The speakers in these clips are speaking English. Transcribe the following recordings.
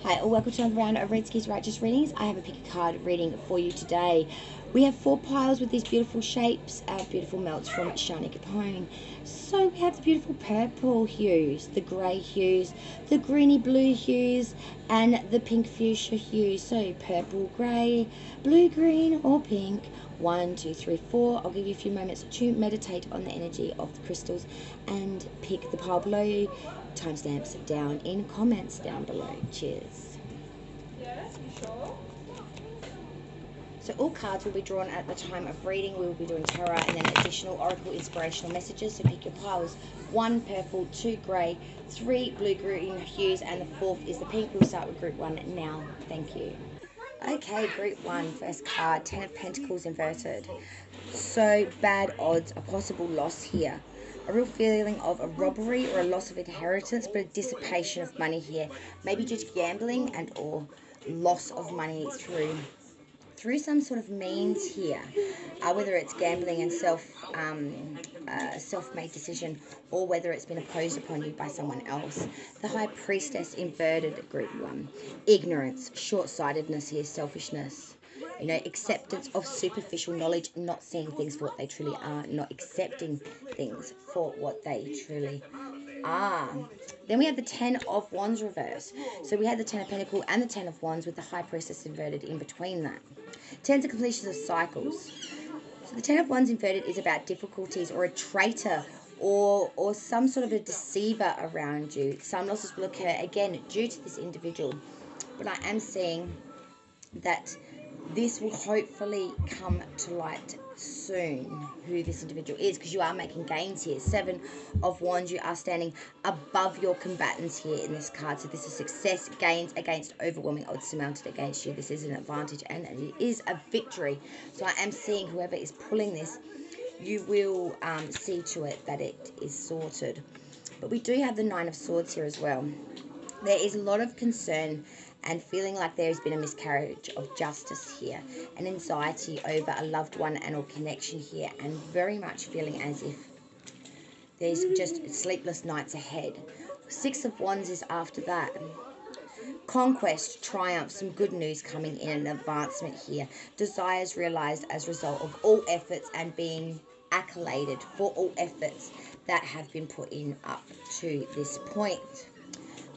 Hi, welcome to another round of Red Skis Righteous Readings. I have a pick a card reading for you today. We have 4 piles with these beautiful shapes, beautiful melts from Shani Capone. So we have the beautiful purple hues, the grey hues, the greeny blue hues, and the pink fuchsia hues. So purple, grey, blue, green, or pink. 1, 2, 3, 4. I'll give you a few moments to meditate on the energy of the crystals and pick the pile below. Timestamps down in comments down below. Cheers. Yes, you sure? So all cards will be drawn at the time of reading. We will be doing tarot and then additional oracle inspirational messages. So pick your piles. 1 purple, 2 grey, 3 blue green hues, and the 4th is the pink. We'll start with group 1 now. Thank you. Okay, group 1, first card, 10 of Pentacles inverted. So bad odds, a possible loss here. A real feeling of a robbery or a loss of inheritance, but a dissipation of money here. Maybe due to gambling and or loss of money through some sort of means here, whether it's gambling and self-made decision, or whether it's been imposed upon you by someone else. The High Priestess inverted, group 1. Ignorance, short-sightedness here, selfishness. You know, acceptance of superficial knowledge, not seeing things for what they truly are, not accepting things for what they truly are. Then we have the 10 of Wands reverse. So we had the 10 of Pentacles and the 10 of Wands with the High Priestess inverted in between that. 10s are completions of cycles. So the 10 of Wands inverted is about difficulties or a traitor or some sort of a deceiver around you. Some losses will occur, again, due to this individual. But I am seeing that this will hopefully come to light soon, who this individual is, because you are making gains here. 7 of Wands, you are standing above your combatants here in this card. So this is success, gains against overwhelming odds surmounted against you. This is an advantage and it is a victory. So I am seeing whoever is pulling this, you will see to it that it is sorted. But we do have the 9 of Swords here as well. There is a lot of concern and feeling like there has been a miscarriage of justice here, an anxiety over a loved one and or connection here, and very much feeling as if there's just sleepless nights ahead. 6 of Wands is after that. Conquest, triumph, some good news coming in, an advancement here. Desires realized as a result of all efforts and being accoladed for all efforts that have been put in up to this point.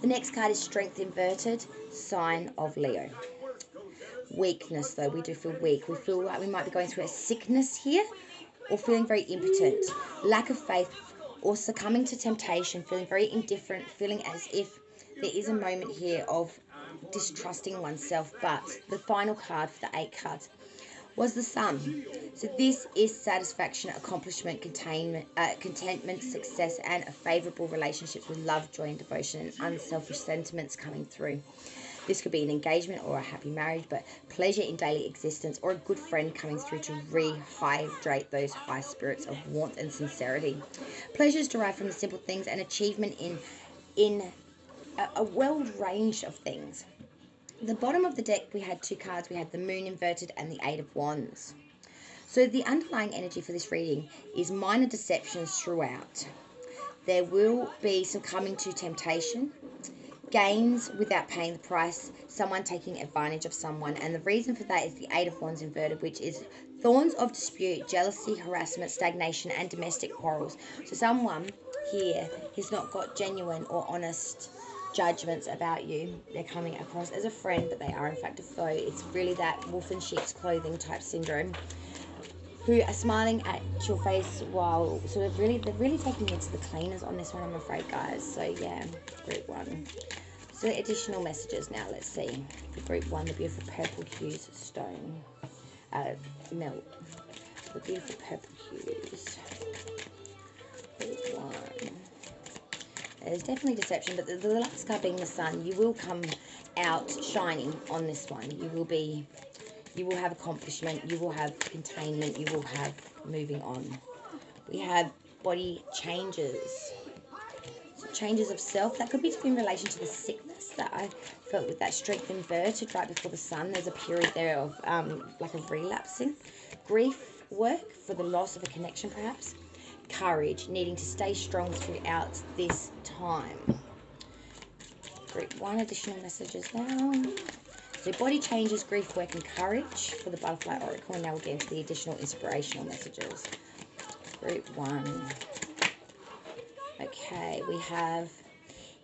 The next card is Strength inverted, sign of Leo. Weakness, though, we do feel weak. We feel like we might be going through a sickness here or feeling very impotent. Lack of faith or succumbing to temptation, feeling very indifferent, feeling as if there is a moment here of distrusting oneself. But the final card for the 8 cards was the Sun. So this is satisfaction, accomplishment, contentment, success, and a favourable relationships with love, joy, and devotion, and unselfish sentiments coming through. This could be an engagement or a happy marriage, but pleasure in daily existence or a good friend coming through to rehydrate those high spirits of warmth and sincerity. Pleasures derived from the simple things and achievement in a wide range of things. The bottom of the deck, we had 2 cards. We had the Moon inverted and the 8 of Wands. So the underlying energy for this reading is minor deceptions throughout. There will be succumbing to temptation, gains without paying the price, someone taking advantage of someone. And the reason for that is the 8 of Wands inverted, which is thorns of dispute, jealousy, harassment, stagnation, and domestic quarrels. So someone here has not got genuine or honest judgments about you. They're coming across as a friend, but they are in fact a foe. It's really that wolf in sheep's clothing type syndrome, who are smiling at your face while sort of they're really taking it to the cleaners on this one, I'm afraid, guys. So yeah, group 1. So additional messages now, let's see. For group 1, the beautiful purple hues stone melt. The beautiful purple hues. Group 1. There's definitely deception, but the last card being the Sun, you will come out shining on this one. You will have accomplishment, you will have containment, you will have moving on. We have body changes. So changes of self. That could be in relation to the sickness that I felt with that Strength inverted right before the Sun. There's a period there of like a relapsing. Grief work for the loss of a connection perhaps. Courage, needing to stay strong throughout this time. Group 1, additional messages now. So body changes, grief, work, and courage for the butterfly oracle. And now we'll get into the additional inspirational messages. Group 1. Okay, we have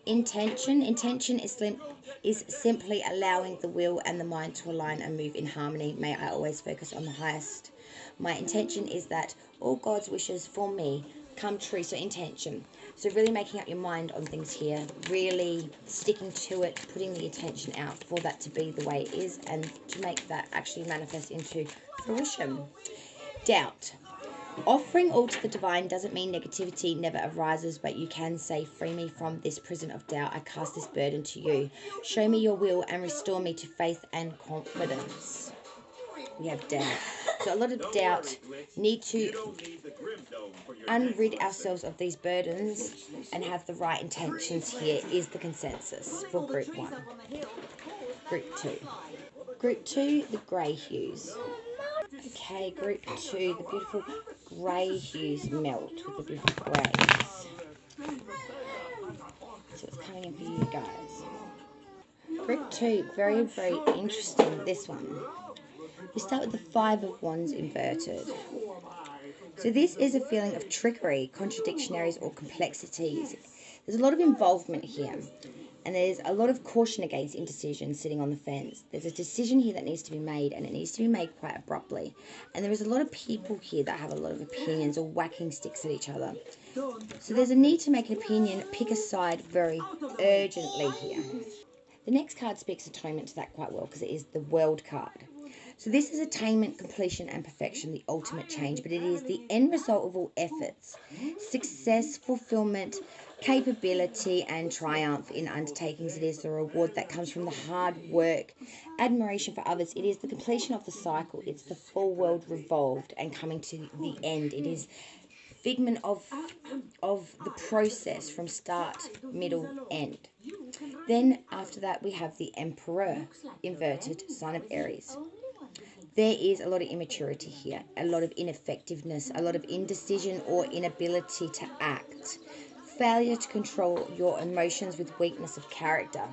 intention. Intention is simply allowing the will and the mind to align and move in harmony. May I always focus on the highest. My intention is that all God's wishes for me come true. So intention. So really making up your mind on things here, really sticking to it, putting the attention out for that to be the way it is and to make that actually manifest into fruition. Doubt. Offering all to the divine doesn't mean negativity never arises, but you can say, free me from this prison of doubt. I cast this burden to you. Show me your will and restore me to faith and confidence. We have doubt. So a lot of doubt. Need to unrid ourselves of these burdens and have the right intentions here is the consensus for group 1. Group 2. Group 2, the grey hues. Okay, group 2, the beautiful grey hues melt with the beautiful greys. So it's coming in for you guys. Group 2, very, very interesting, this one. We start with the 5 of Wands inverted. So this is a feeling of trickery, contradictionaries, or complexities. There's a lot of involvement here. And there's a lot of caution against indecision sitting on the fence. There's a decision here that needs to be made, and it needs to be made quite abruptly. And there is a lot of people here that have a lot of opinions or whacking sticks at each other. So there's a need to make an opinion, pick a side very urgently here. The next card speaks atonement to that quite well because it is the World card. So this is attainment, completion, and perfection, the ultimate change, but it is the end result of all efforts, success, fulfillment, capability, and triumph in undertakings. It is the reward that comes from the hard work, admiration for others. It is the completion of the cycle. It's the full world revolved and coming to the end. It is figment of the process from start, middle, end. Then after that we have the Emperor inverted, sign of Aries. There is a lot of immaturity here, a lot of ineffectiveness, a lot of indecision or inability to act, failure to control your emotions with weakness of character.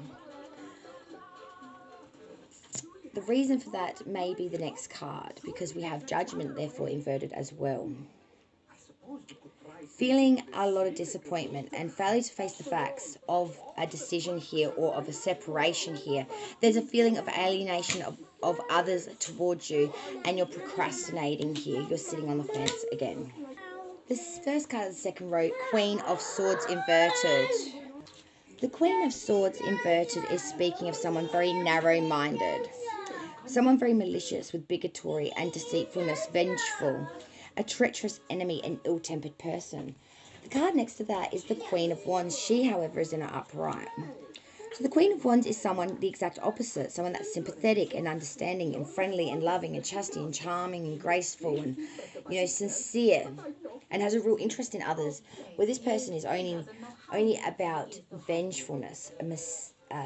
The reason for that may be the next card, because we have Judgment therefore inverted as well. Feeling a lot of disappointment and failure to face the facts of a decision here or of a separation here. There's a feeling of alienation of others towards you, and you're procrastinating here. You're sitting on the fence again. This first card of the second row, Queen of Swords inverted. The Queen of Swords inverted is speaking of someone very narrow-minded, someone very malicious with bigotry and deceitfulness, vengeful, a treacherous enemy, an ill-tempered person. The card next to that is the Queen of Wands. She, however, is in an upright. So the Queen of Wands is someone the exact opposite, someone that's sympathetic and understanding and friendly and loving and chastity and charming and graceful and, sincere and has a real interest in others, where this person is only about vengefulness,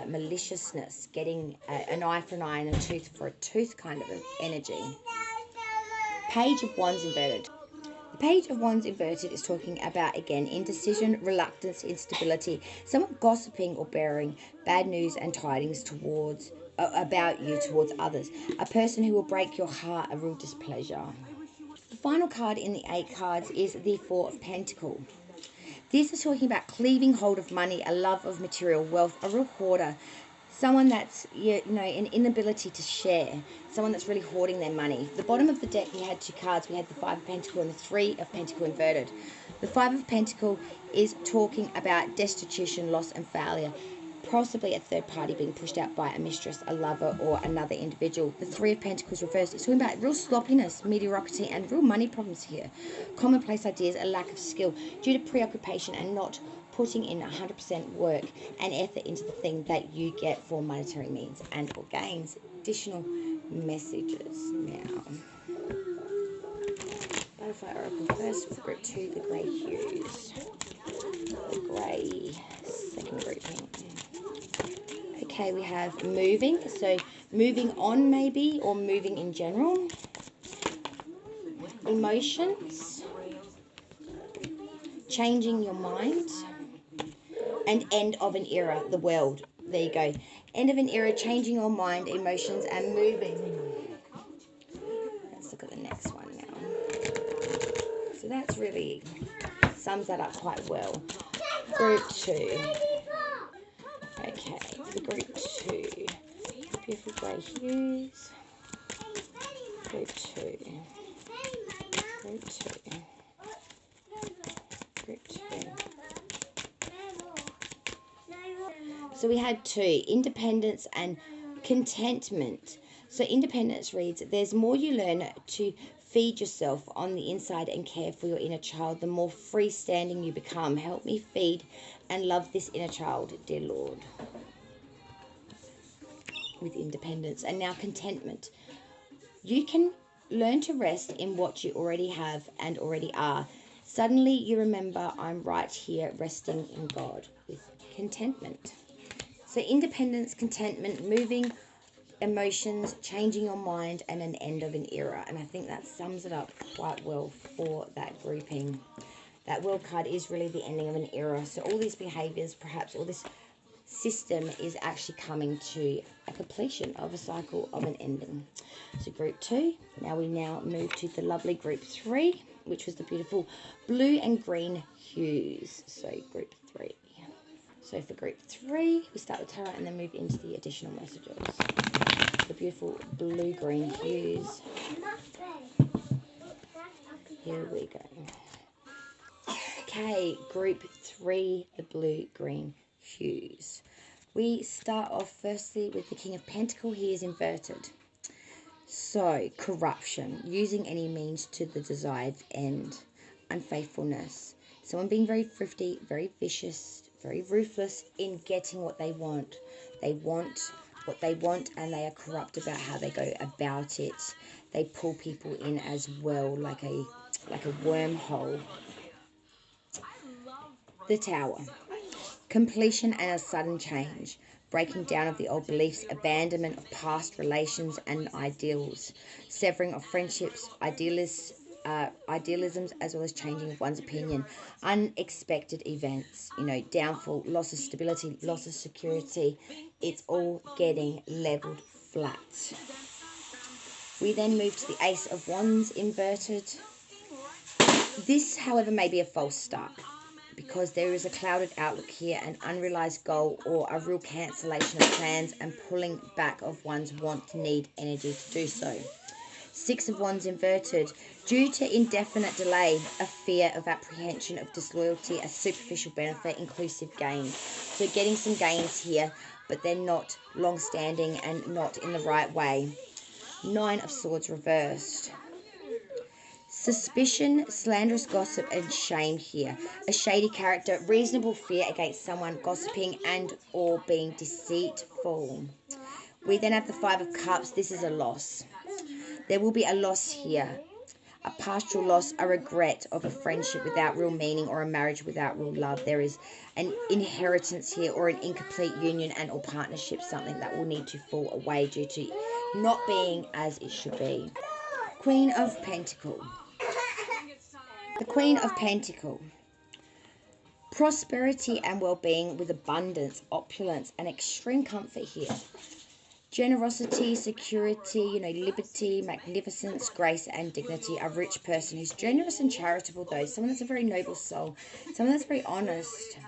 maliciousness, getting an eye for an eye and a tooth for a tooth kind of an energy. Page of Wands inverted. The Page of Wands inverted is talking about, again, indecision, reluctance, instability, someone gossiping or bearing bad news and tidings about you towards others, a person who will break your heart, a real displeasure. The final card in the 8 cards is the 4 of Pentacles. This is talking about cleaving hold of money, a love of material wealth, a real hoarder, someone that's, an inability to share, someone that's really hoarding their money. The bottom of the deck, we had 2 cards. We had the 5 of Pentacles and the 3 of Pentacles inverted. The 5 of Pentacles is talking about destitution, loss, and failure, possibly a third party being pushed out by a mistress, a lover, or another individual. The 3 of Pentacles reversed is talking about real sloppiness, mediocrity, and real money problems here. Commonplace ideas, a lack of skill due to preoccupation and not putting in 100% work and effort into the thing that you get for monetary means and or gains. Additional messages now. Butterfly Oracle first with group 2, the grey hues. The grey second grouping. Okay, we have moving, so moving on maybe, or moving in general. Emotions. Changing your mind. And end of an era, the world. There you go. End of an era, changing your mind, emotions, and moving. Let's look at the next one now. So that's really sums that up quite well. Group 2. Okay, the group 2. Beautiful grey hues. Group 2. Group 2. Group 2. So we had 2, independence and contentment. So independence reads, there's more you learn to feed yourself on the inside and care for your inner child, the more freestanding you become. Help me feed and love this inner child, dear Lord. With independence. And now contentment. You can learn to rest in what you already have and already are. Suddenly you remember, I'm right here resting in God, with contentment. So independence, contentment, moving emotions, changing your mind, and an end of an era. And I think that sums it up quite well for that grouping. That world card is really the ending of an era. So all these behaviors, perhaps all this system is actually coming to a completion of a cycle of an ending. So group 2. Now we move to the lovely group 3, which was the beautiful blue and green hues. So group 3. So for group 3, we start the tarot and then move into the additional messages. The beautiful blue-green hues. Here we go. Okay, group 3, the blue-green hues. We start off firstly with the King of Pentacles. He is inverted. So, corruption, using any means to the desired end. Unfaithfulness. Someone being very thrifty, very vicious, very ruthless in getting what they want. They want what they want and they are corrupt about how they go about it. They pull people in as well, like a wormhole. The Tower. Completion and a sudden change. Breaking down of the old beliefs, abandonment of past relations and ideals, severing of friendships, idealisms, as well as changing of one's opinion, unexpected events, downfall, loss of stability, loss of security. It's all getting leveled flat. We then move to the Ace of Wands inverted. This, however, may be a false start, because there is a clouded outlook here, an unrealized goal, or a real cancellation of plans and pulling back of one's want, need, energy to do so. Six of Wands inverted. Due to indefinite delay, a fear of apprehension of disloyalty, a superficial benefit, inclusive gains. So getting some gains here, but they're not long-standing and not in the right way. Nine of Swords reversed. Suspicion, slanderous gossip, and shame here. A shady character, reasonable fear against someone, gossiping and or being deceitful. We then have the Five of Cups. This is a loss. There will be a loss here. A partial loss, a regret of a friendship without real meaning or a marriage without real love. There is an inheritance here or an incomplete union and or partnership, something that will need to fall away due to not being as it should be. Queen of Pentacles. The Queen of Pentacles. Prosperity and well-being with abundance, opulence, and extreme comfort here. Generosity, security, liberty, magnificence, grace, and dignity. A rich person who's generous and charitable, though. Someone that's a very noble soul. Someone that's very honest.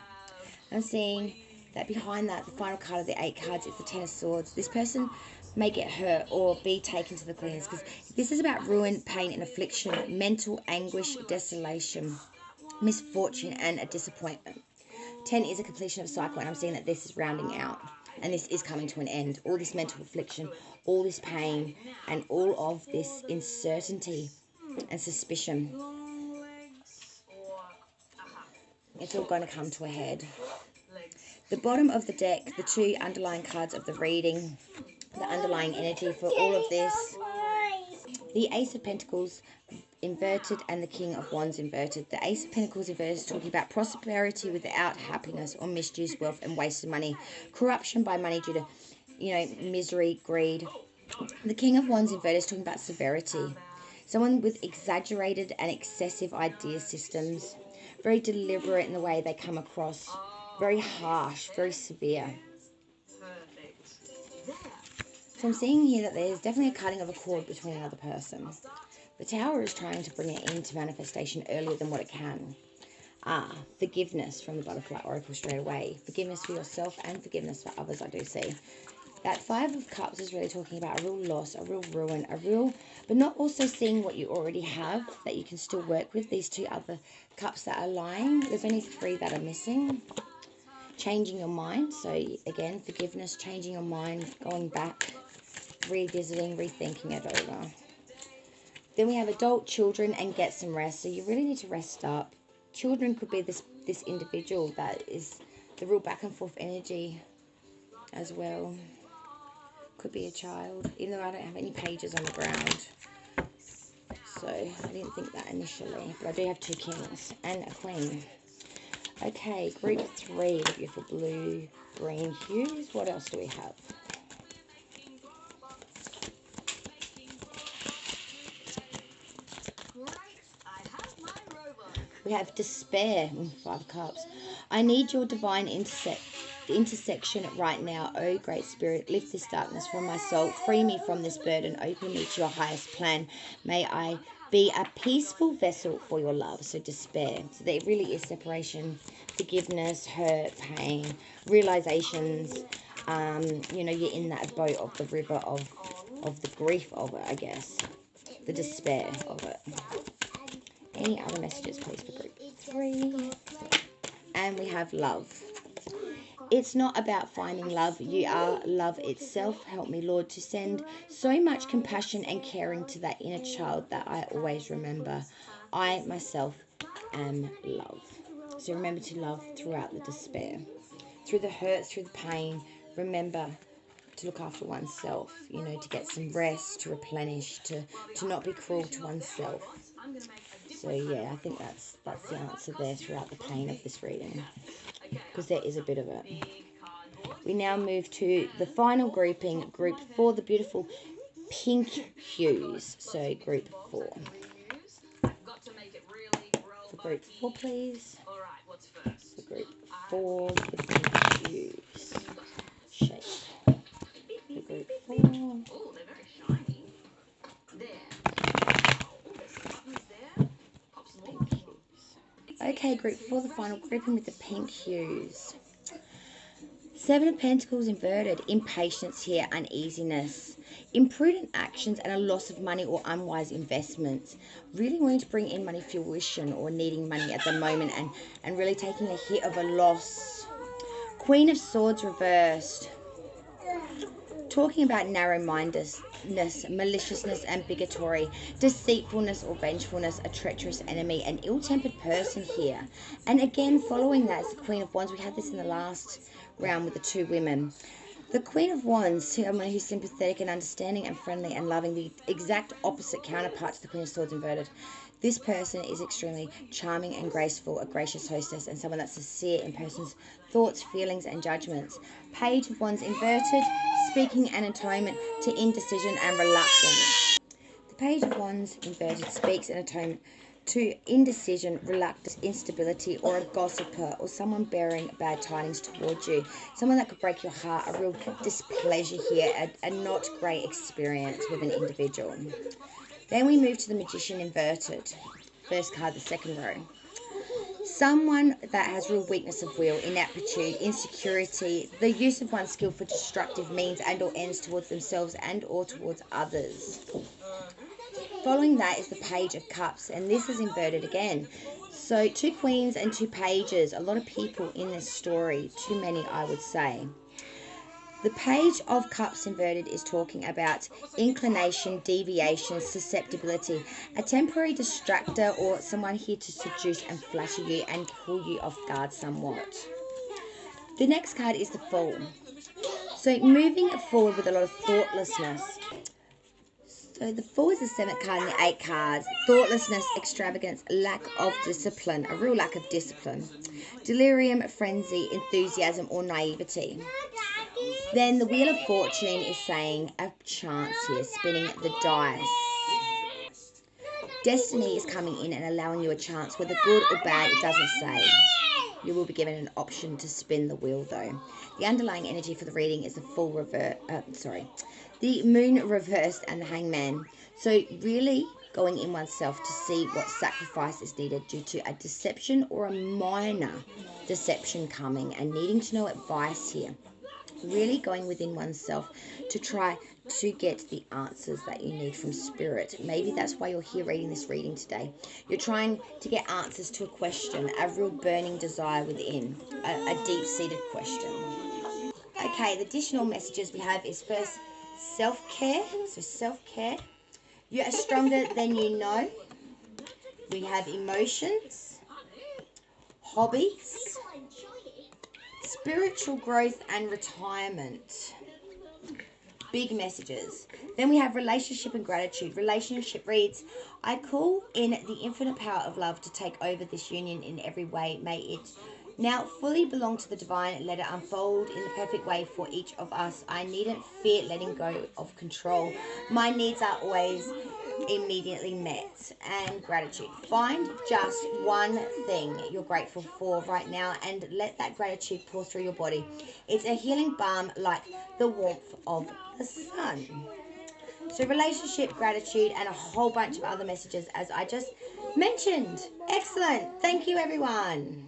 I'm seeing that behind that, the final card of the 8 cards, it's the 10 of Swords. This person may get hurt or be taken to the cleaners, because this is about ruin, pain, and affliction, mental anguish, desolation, misfortune, and a disappointment. 10 is a completion of a cycle, and I'm seeing that this is rounding out, and this is coming to an end. All this mental affliction, all this pain, and all of this uncertainty and suspicion. It's all going to come to a head. The bottom of the deck, the 2 underlying cards of the reading, the underlying energy for all of this. The Ace of Pentacles inverted and the King of Wands inverted. The Ace of Pentacles inverted is talking about prosperity without happiness, or misused wealth and wasted money. Corruption by money due to, misery, greed. The King of Wands inverted is talking about severity. Someone with exaggerated and excessive idea systems. Very deliberate in the way they come across very harsh, very severe. So I'm seeing here that there's definitely a cutting of a cord between another person. The Tower is trying to bring it into manifestation earlier than what it can. Forgiveness from the Butterfly Oracle straight away. Forgiveness for yourself and forgiveness for others, I do see. That Five of Cups is really talking about a real loss, a real ruin, but not also seeing what you already have that you can still work with. These two other cups that are lying, there's only three that are missing. Changing your mind. So again, forgiveness, changing your mind, going back, revisiting, rethinking it over. Then we have adult, children, and get some rest. So you really need to rest up. Children could be this individual that is the real back and forth energy as well. Could be a child, even though I don't have any pages on the ground. So I didn't think that initially, but I do have two kings and a queen. Okay, group 3, the beautiful blue, green hues. What else do we have? We have despair, 5 cups. I need your divine intersection right now. Oh, great spirit, lift this darkness from my soul. Free me from this burden. Open me to your highest plan. May I be a peaceful vessel for your love. So despair. So there really is separation, forgiveness, hurt, pain, realizations. You know, you're in that boat of the river of the grief of it, I guess. The despair of it. Any other messages, please, for group 3? And we have love. It's not about finding love. You are love itself. Help me, Lord, to send so much compassion and caring to that inner child that I always remember. I, myself, am love. So remember to love throughout the despair. Through the hurt, through the pain, remember to look after oneself, you know, to get some rest, to replenish, to not be cruel to oneself. So yeah, I think that's the answer there throughout the pain of this reading, because there is a bit of it. We now move to the final grouping, group 4, the beautiful pink hues. So group 4. For group 4, please. For group 4, the pink hues. Shape. For group 4. Oh, they're very shiny. Pink hues. Okay, group 4, the final grouping with the pink hues. 7 of Pentacles inverted, impatience here, uneasiness, imprudent actions and a loss of money or unwise investments. Really wanting to bring in money fruition or needing money at the moment and really taking a hit of a loss. Queen of Swords reversed. Talking about narrow-mindedness, maliciousness and bigotry, deceitfulness or vengefulness, a treacherous enemy, an ill-tempered person here. And again, following that is the Queen of Wands. We had this in the last round with the 2 women. The Queen of Wands, someone who's sympathetic and understanding and friendly and loving, the exact opposite counterpart to the Queen of Swords inverted. This person is extremely charming and graceful, a gracious hostess, and someone that's sincere in person's thoughts, feelings, and judgments. Page of Wands inverted, speaking an atonement to indecision and reluctance. The Page of Wands inverted speaks an atonement to indecision, reluctance, instability, or a gossiper, or someone bearing bad tidings towards you. Someone that could break your heart, a real displeasure here, a not great experience with an individual. Then we move to the Magician inverted. First card, the second row. Someone that has real weakness of will, inaptitude, insecurity, the use of one's skill for destructive means and or ends towards themselves and or towards others. Following that is the Page of Cups, and this is inverted again. So 2 queens and 2 pages, a lot of people in this story, too many I would say. The Page of Cups inverted is talking about inclination, deviation, susceptibility, a temporary distractor or someone here to seduce and flatter you and pull you off guard somewhat. The next card is the Fool. So moving forward with a lot of thoughtlessness. So the Fool is the 7th card in the 8 cards. Thoughtlessness, extravagance, lack of discipline, a real lack of discipline. Delirium, frenzy, enthusiasm or naivety. Then the Wheel of Fortune is saying a chance here, spinning the dice. Destiny is coming in and allowing you a chance, whether good or bad, it doesn't say. You will be given an option to spin the wheel though. The underlying energy for the reading is the the moon reversed and the hangman. So really going in oneself to see what sacrifice is needed due to a deception or a minor deception coming, and needing to know advice here. Really going within oneself to try to get the answers that you need from spirit. Maybe that's why you're here reading this reading today. You're trying to get answers to a question, a real burning desire within, a deep-seated question. Okay, the additional messages we have is first self-care. So self-care. You are stronger than you know. We have emotions, hobbies, spiritual growth and retirement. Big messages. Then we have relationship and gratitude. Relationship reads, I call in the infinite power of love to take over this union in every way. May it now fully belong to the divine. Let it unfold in the perfect way for each of us. I needn't fear letting go of control. My needs are always immediately met. And gratitude. Find just one thing you're grateful for right now and let that gratitude pour through your body. It's a healing balm like the warmth of the sun. So relationship, gratitude, and a whole bunch of other messages as I just mentioned. Excellent. Thank you, everyone.